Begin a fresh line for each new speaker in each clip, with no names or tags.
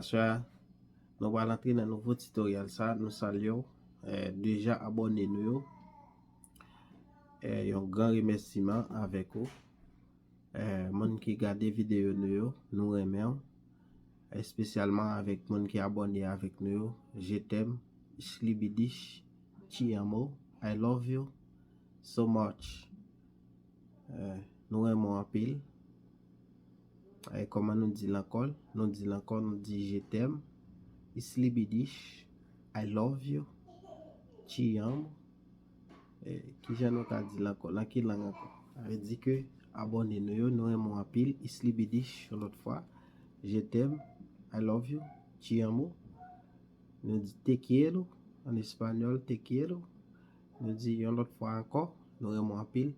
soir, nous allons entrer dans un nouveau tutoriel. Ça, nous saluons déjà abonnés nous. Un grand remerciement avec vous. Monde qui regarde vidéo nous remercions. Spécialement avec monde qui abonné avec nous. Je t'aime, Slibidish, Chiamo, I love you so much. Nous aimons en pile. Comment nous dit l'encore? Nous dit je t'aime, Slibidish, I love you, Chiamo. Qui j'ai nous dit l'encore? Là qui langue encore? Ça dit que abonnez nous aimons en pile, Slibidish l'autre fois. Je t'aime, I love you, Chiamo. Nous dit te quiero en espagnol, te quiero. Nous dit une autre fois encore, nous aimons en pile.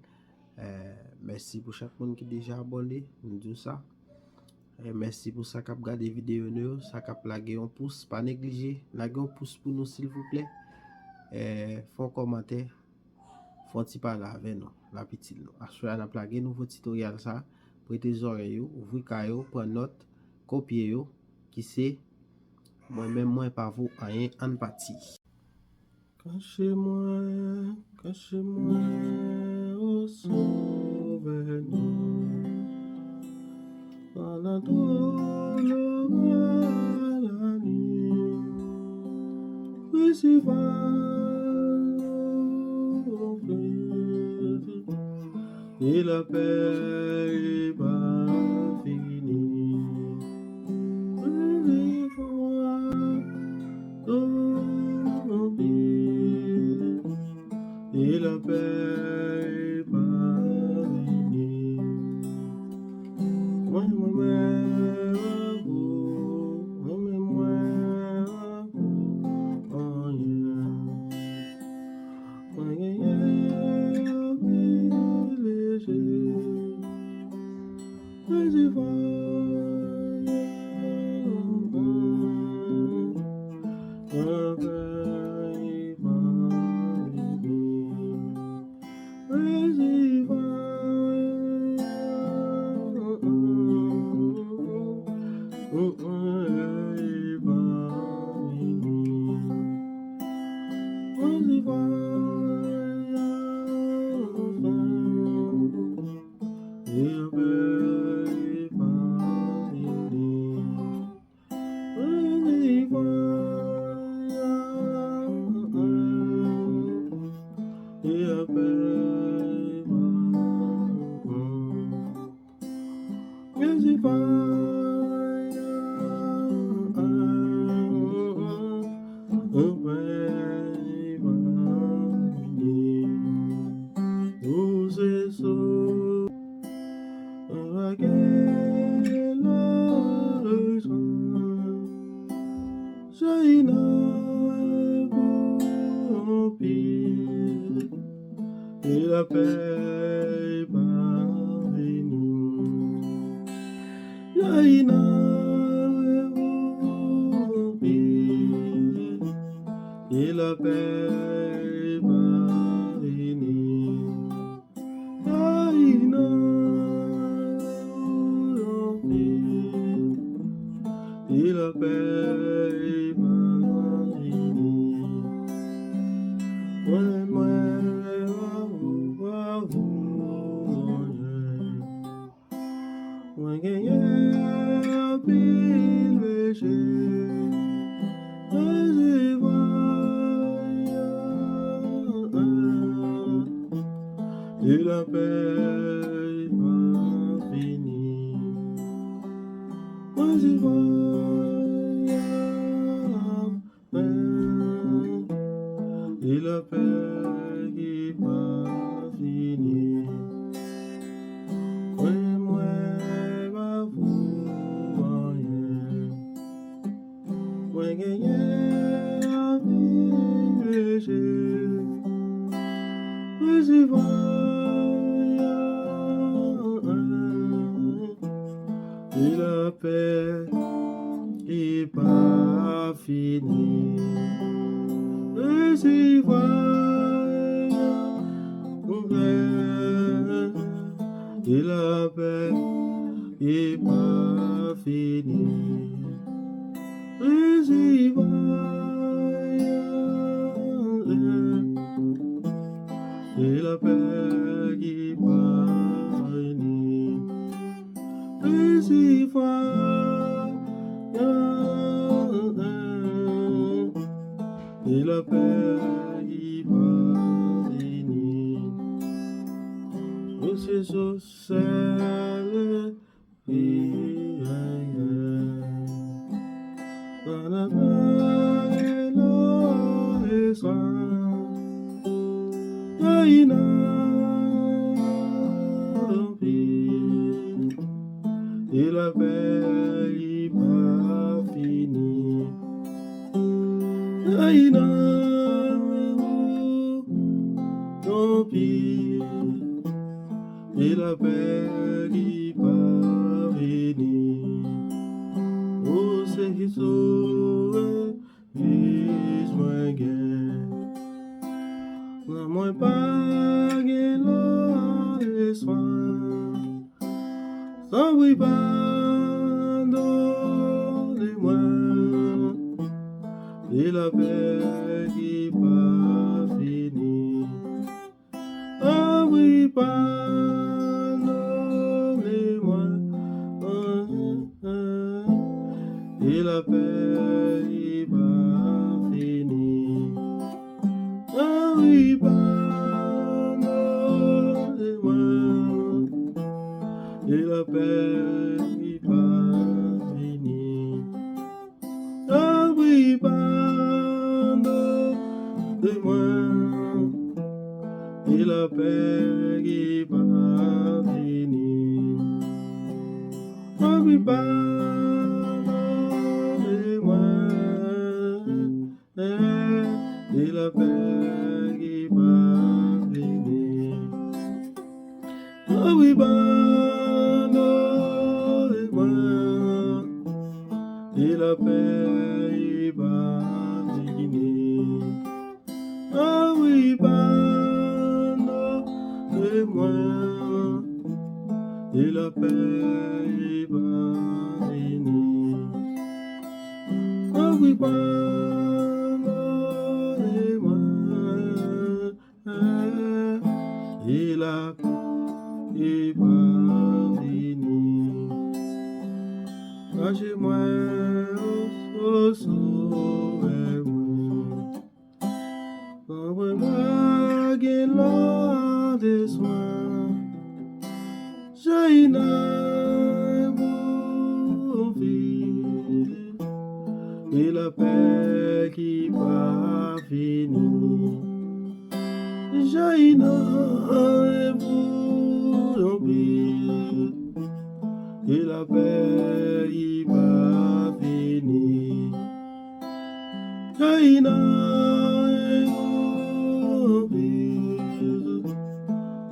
Merci pour chaque monde qui est déjà abonné, nous dit ça. Merci pour ça qui a regardé vidéo nous, ça qui a plagué un pouce, pas négliger, laguer un pouce pour nous s'il vous plaît. Font un commentaire, font un petit parler avec nous, la petite nous. Assurez on a plagué nouveau tutoriel ça, prêtez les oreilles, ouvrez caillou, prenez note, copiez yo, qui c'est moi-même moi pas vous rien en partie. Cachez-moi au sauveur-nous. Pendant tout la nuit, et la paix est pas finie. Et la paix est pas finie. Moi, et la paix va venir. Jaina et la paix va venir. Jaina et la paix va venir. Et la paix va finir. Et la paix qui va finir. Moi, va vous rien. Moi, gagner à vivre. Et la paix qui pas fini. Et la paix qui pas fini. Easy et la paix qui parvenir. Easy et la paix qui parvenir. C'est so sad. Et la paix pas fini. Et la paix qui pas venir. Oh, c'est qui sauve, vis moins gain. La moins pas gain les soins. Sans oui pas dans les mois. Et la paix qui pas fini. Ah oui pas. Et la paix va finir. Ah oui, pardonne-moi. Et la paix va finir. Ah oui, pardonne-moi. Et la paix va finir. Ah oui, et la paix qui va venir. Ah oui, pardonne-moi. Et la paix va venir. Ah oui, pardonne-moi. Et la paix va venir. Ah oui, et la paix va venir. Cachez-moi au sauvez-moi. Envoie-moi gain la des soins. J'ai mon fils. Et la paix qui va finir. J'ai vous et la paix qui va finir. J'ai vous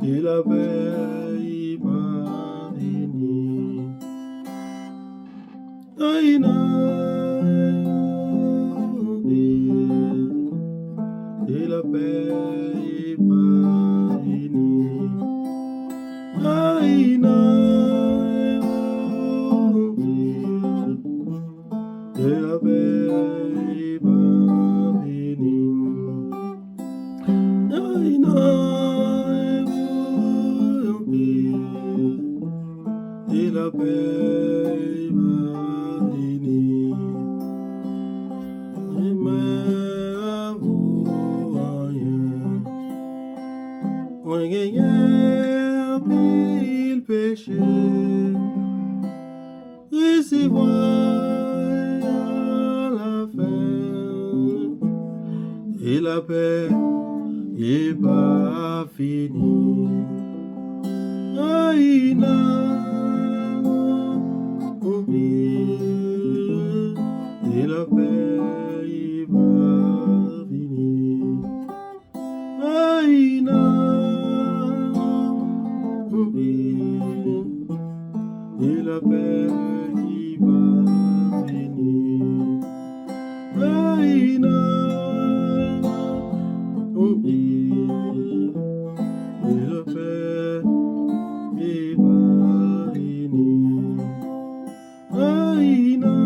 et la paix qui va venir. J'ai et la paix va venir. Aïna et la paix va venir. Aïna et la paix va venir. Moi gagnant pile péché, recevoir la fin et la paix est pas finie. Aïna, et la paix va venir. Aïna, et la paix va venir. Aïna, et la paix va venir. Aïna,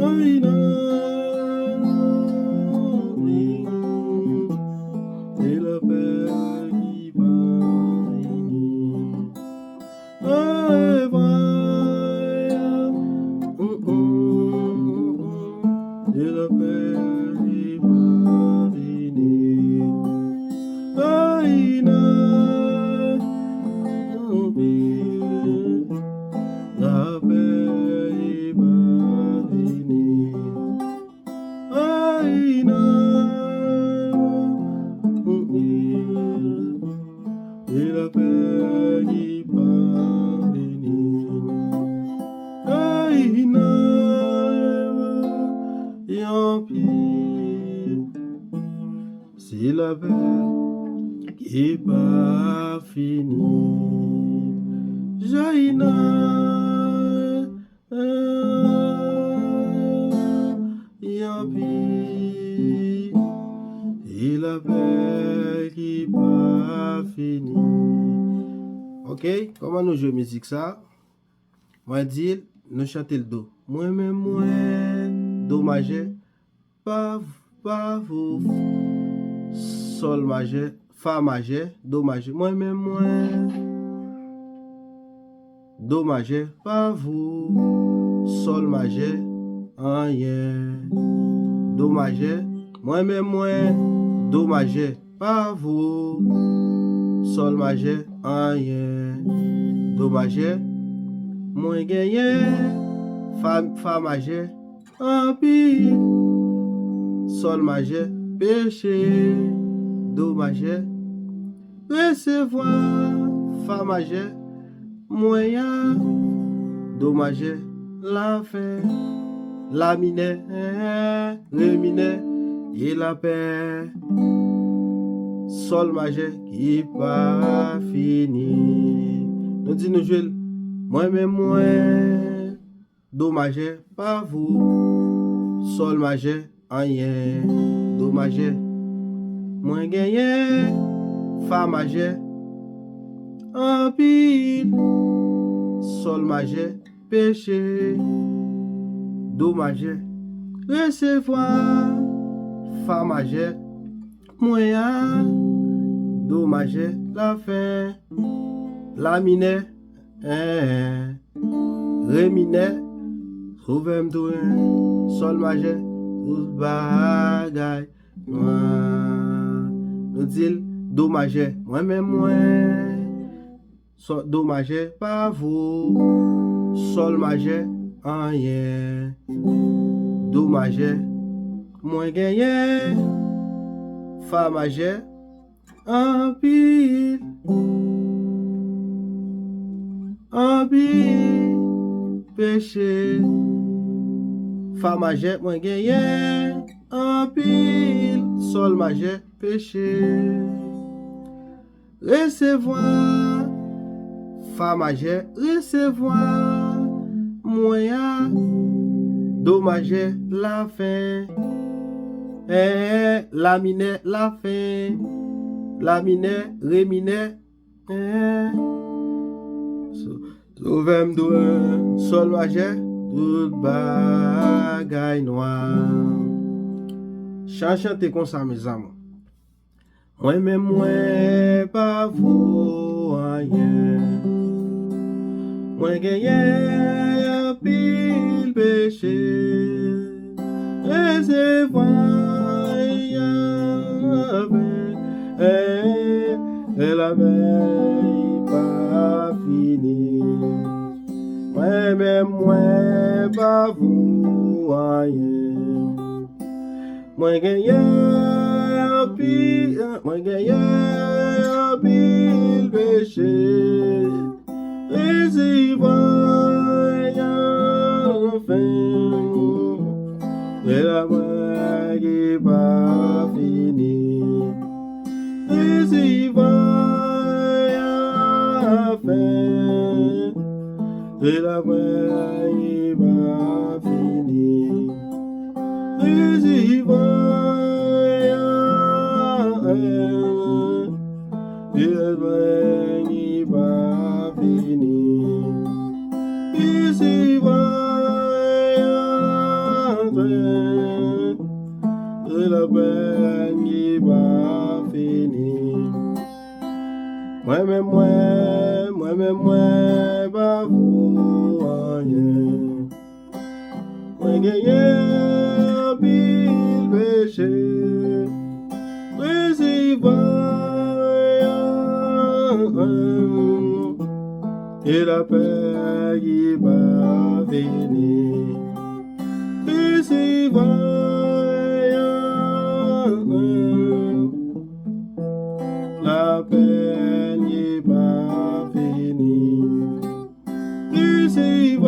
Aïna, et la paix qui va venir. Et la paix qui va venir. Aïna, la paix qui va venir. Aïna, et la paix qui va venir. Aïna, et en pire, c'est la paix qui va finir. Jaïna, et en pire, et la paix qui va finir. Ok, comment nous jouons musique ça? Moi dire, nous chanter le do. Moi-même, moi, do majeur, pas vous, sol majeur, fa majeur, do majeur. Moi-même, moi, do majeur, pas vous, sol majeur, rien. Do majeur, moi-même, moi, do majeur, pas vous, sol majeur, rien. Do majeur, moi gagné, fa majeur, en pile, sol majeur, péché, do majeur, recevoir, fa majeur, moyen, do majeur, la fin, la mineur, le mineur, et la paix, sol majeur qui pas fini. Nous disons nous jouons, moi-même, moi, do majeur, pas vous, sol majeur, rien, do majeur, moi gagné, fa majeur, en pile, sol majeur, péché, do majeur, recevoir, fa majeur, moyen, do majeur, la fin, la mineur, ré mineur, trouvem douin, sol majeur, tout bagay, nous dit do majeur, moi-même, moi, do majeur, pas vous, sol majeur, rien, do majeur, moi gagné, fa majeur, en pile, péché, fa majeur, moi gagné, en pile, sol majeur, péché, recevoir, fa majeur, recevoir, moyen, do majeur, la fin, la mineur, la fin, la mineur, ré mineur, trouvem douin, sol majeur, tout bagay noir. Chantez comme ça, mes amis. Moi-même, moi, pas vous, rien. Moi, gagné, un pile péché. Et c'est vrai, et la veille pas fini. Moi-même, moi, pas vous, rien. Moi gagné un pile, péché, et si voyant fin, et la main qui pas fini, et si voyant fin, et la main qui pas fini. Easy il va finir. Easy peine qui va finir. Moi-même, pas vous rien. Moi, gagné un pile péché. Et la paix qui va venir. Et c'est la paix qui va venir. Et c'est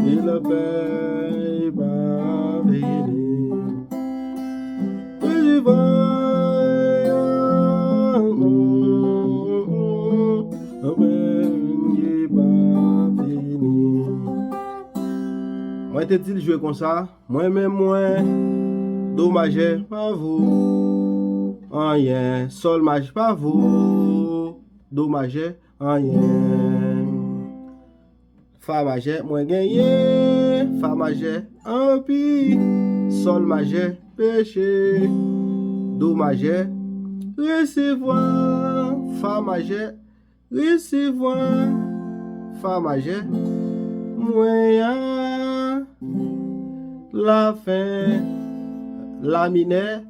et la paix va venir. Moi te dit jouer comme ça, moi-même, do majeur pas vous, rien, sol majeur pas vous, do majeur rien. Fa majeur, moi gagné, fa majeur, un pi, sol majeur, péché, do majeur, recevoir, fa majeur, recevoir, fa majeur, moyen, la fin, la mineure,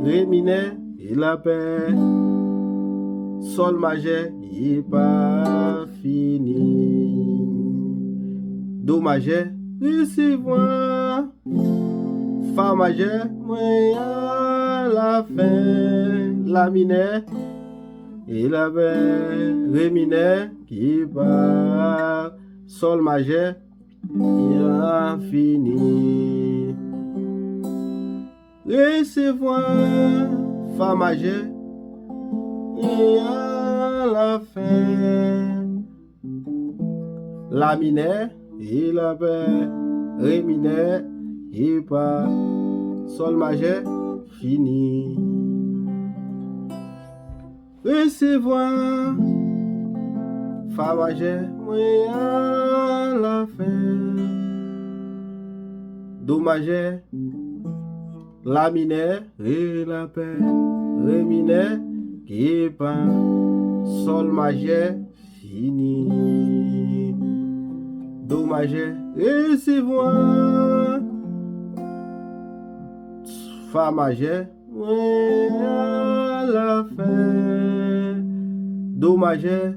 ré mineur, et la paix. Sol majeur, il pas fini. Do majeur, recevoir. Fa majeur, moyen, la fin, la mineure, et la paix. Ré mineur, qui part. Sol majeur, il a fini. Recevoir. Fa majeur, et à la fin, la mineure et la paix, ré mineur et pas, sol majeur, fini. Recevoir, fa majeur, et à la fin, do majeur, la mineure et la paix, ré mineur qui pas, sol majeur, fini. Do majeur, recevoir. Fa majeur, à la fin. Do majeur.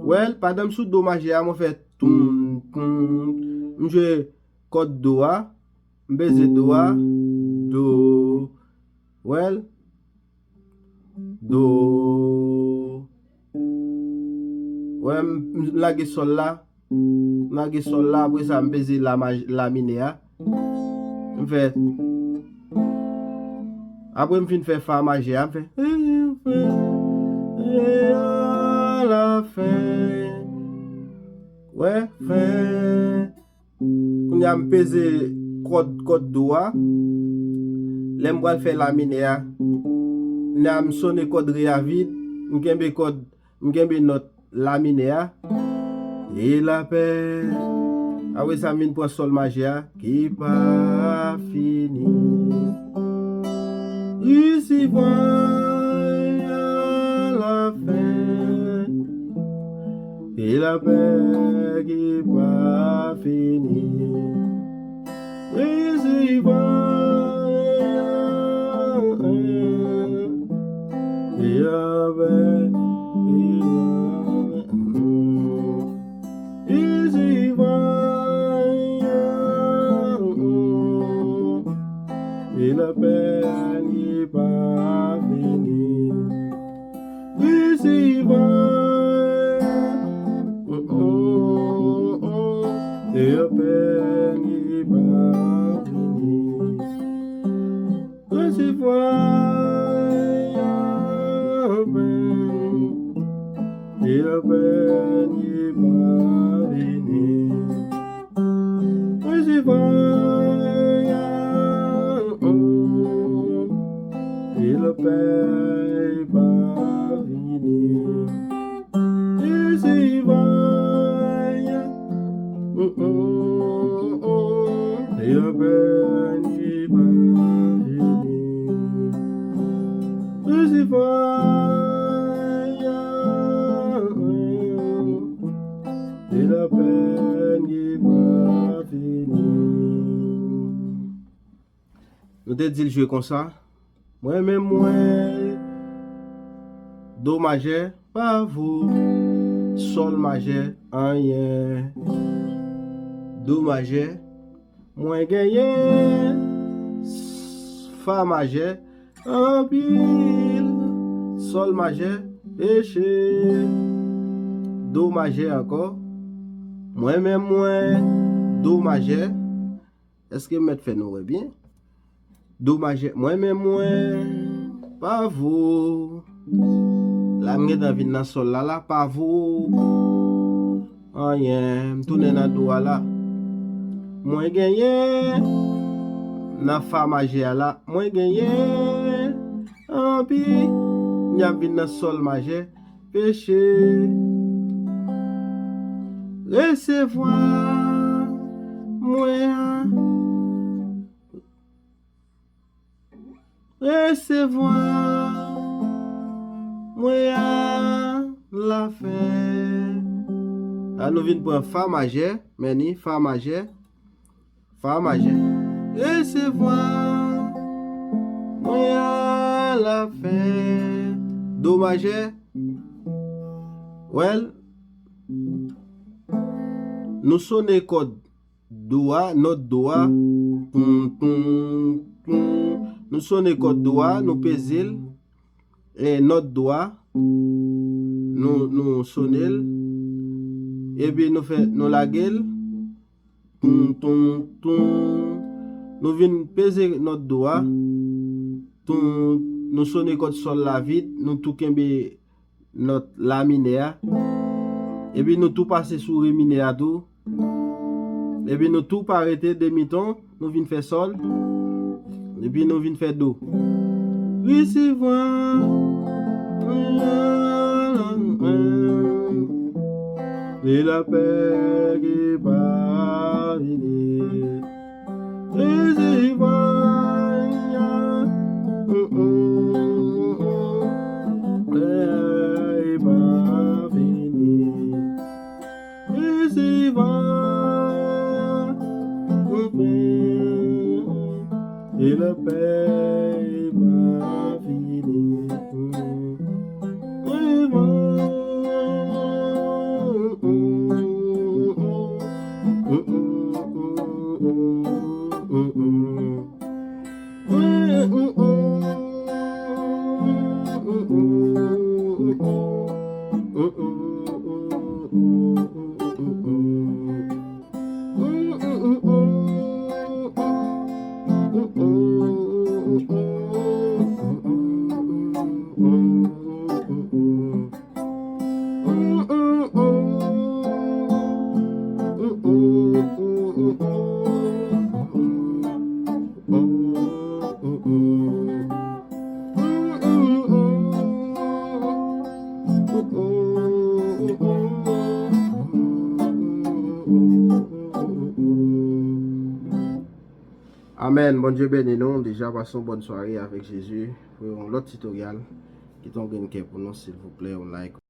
Well, padam sous do majeur, moi fait toum, toum. Je code doa, baiser doa, do. Well. Do. Ouais, lage sol là. Lage sol là, après ça, m'baiser la minéa. M'fait. Après, m'fin fait fa majeur, m'fait. Et à la fin. Ouais, fin. On y a m'peser code doa. L'aime va faire la minéa. N'a sonné code ré vide, m'gembe note la minéa et la paix. Ah oui, ça mine pour sol majeur qui pas fini. Ici voilà la fin et la paix qui pas fini. Ici voilà. Et la peine n'est pas finie. Ici va. Et la peine n'est pas finie. Ici va. Et la peine n'est pas finie. Ici va. paix va venir. Ici va, et la paix va venir. Ici va, et la paix va venir. Nous te dit le jouer comme ça. Moi-même, moi, do majeur, pas vous. Sol majeur, rien. Do majeur, moi gagné. Fa majeur, en pile. Sol majeur, péché. Do majeur encore. Moi-même, moi, do majeur. Est-ce que maître fait nous bien? Do majeur, moi-même, moi, pas vous. La m'ge dans vin dans sol là, pas vous. Rien, tourner dans do là. Moi gagné. Dans fa majeur là, moi gagné. En pi, n'y a vin dans sol majeur, péché. Recevoir moi. Recevoir moi la fin. Ah, nous venons pour un fa majeur, meni, fa majeur, fa majeur. Recevoir moi la fin. Do majeur. Well, nous sonnons code doigt, notre doigt. Nous sonnons code doigt, nous pesons et notre doigt, nous sonnons et puis nous faisons nous la gueule. Nous venons peser notre doigt, nous sonnons code sol la vide, nous tout kembe notre laminaire et puis nous tout passer sur laminaire tout. Et puis nous tout arrêter demi-ton, nous venons faire sol. Et puis nous venons faire do. Recevoir et la paix qui va venir. Recevoir paix va venir. Recevoir et la paix va finir. Amen. Bon Dieu béni nous. Déjà passons bonne soirée avec Jésus pour l'autre tutoriel qui tombe pour nous, s'il vous plaît, on like.